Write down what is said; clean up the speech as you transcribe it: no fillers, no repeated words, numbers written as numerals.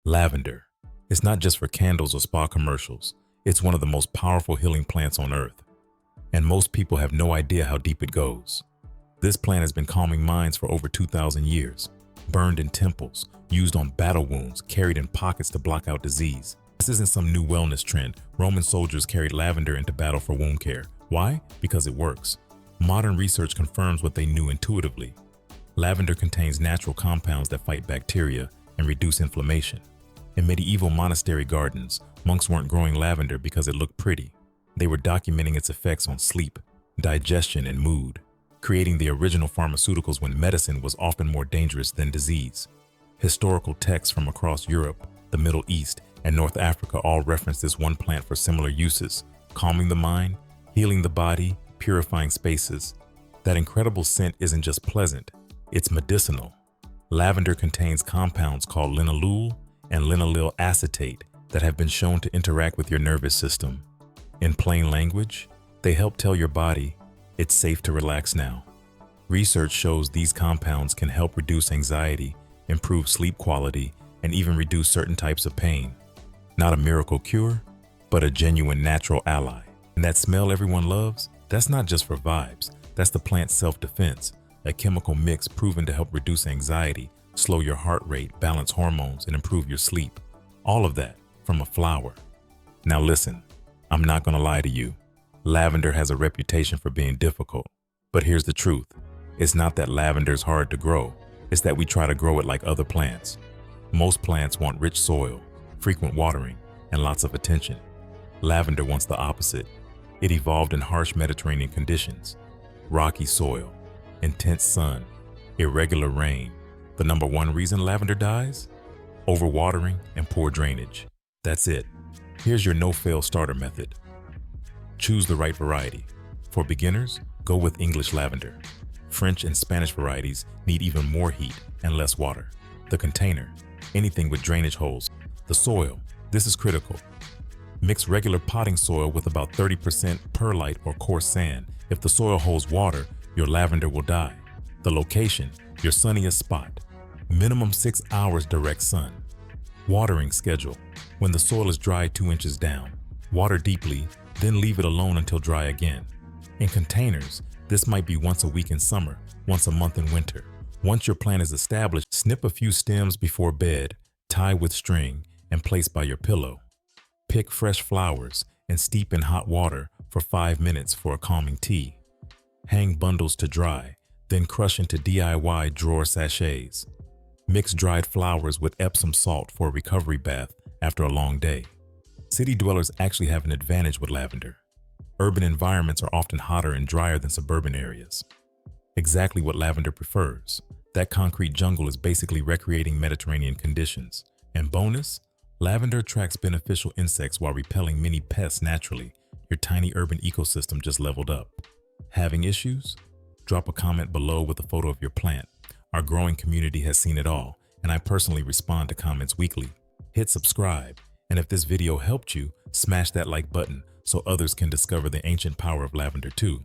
Lavender. It's not just for candles or spa commercials. It's one of the most powerful healing plants on earth. And most people have no idea how deep it goes. This plant has been calming minds for over 2,000 years. Burned in temples, used on battle wounds, carried in pockets to block out disease. This isn't some new wellness trend. Roman soldiers carried lavender into battle for wound care. Why? Because it works. Modern research confirms what they knew intuitively. Lavender contains natural compounds that fight bacteria and reduce inflammation. In medieval monastery gardens, monks weren't growing lavender because it looked pretty. They were documenting its effects on sleep, digestion, and mood, creating the original pharmaceuticals when medicine was often more dangerous than disease. Historical texts from across Europe, the Middle East, and North Africa all reference this one plant for similar uses: calming the mind, healing the body, purifying spaces. That incredible scent isn't just pleasant, it's medicinal. Lavender contains compounds called linalool and linaloyl acetate that have been shown to interact with your nervous system. In plain language, they help tell your body it's safe to relax now. Research shows these compounds can help reduce anxiety, improve sleep quality, and even reduce certain types of pain. Not a miracle cure, but a genuine natural ally. And that smell everyone loves, that's not just for vibes. That's the plant's self-defense, a chemical mix proven to help reduce anxiety, slow your heart rate, balance hormones, and improve your sleep. All of that from a flower. Now listen, I'm not gonna lie to you. Lavender has a reputation for being difficult. But here's the truth. It's not that lavender's hard to grow. It's that we try to grow it like other plants. Most plants want rich soil, frequent watering, and lots of attention. Lavender wants the opposite. It evolved in harsh Mediterranean conditions. Rocky soil, intense sun, irregular rain. The number one reason lavender dies? Overwatering and poor drainage. That's it. Here's your no-fail starter method. Choose the right variety. For beginners, go with English lavender. French and Spanish varieties need even more heat and less water. The container, anything with drainage holes. The soil, this is critical. Mix regular potting soil with about 30% perlite or coarse sand. If the soil holds water, your lavender will die. The location, your sunniest spot. Minimum 6 hours direct sun. Watering schedule. When the soil is dry 2 inches down, water deeply, then leave it alone until dry again. In containers, this might be once a week in summer, once a month in winter. Once your plant is established, snip a few stems before bed, tie with string, and place by your pillow. Pick fresh flowers and steep in hot water for 5 minutes for a calming tea. Hang bundles to dry, then crush into DIY drawer sachets. Mix dried flowers with Epsom salt for a recovery bath after a long day. City dwellers actually have an advantage with lavender. Urban environments are often hotter and drier than suburban areas. Exactly what lavender prefers. That concrete jungle is basically recreating Mediterranean conditions. And bonus, lavender attracts beneficial insects while repelling many pests naturally. Your tiny urban ecosystem just leveled up. Having issues? Drop a comment below with a photo of your plant. Our growing community has seen it all, and I personally respond to comments weekly. Hit subscribe, and if this video helped you, smash that like button so others can discover the ancient power of lavender too.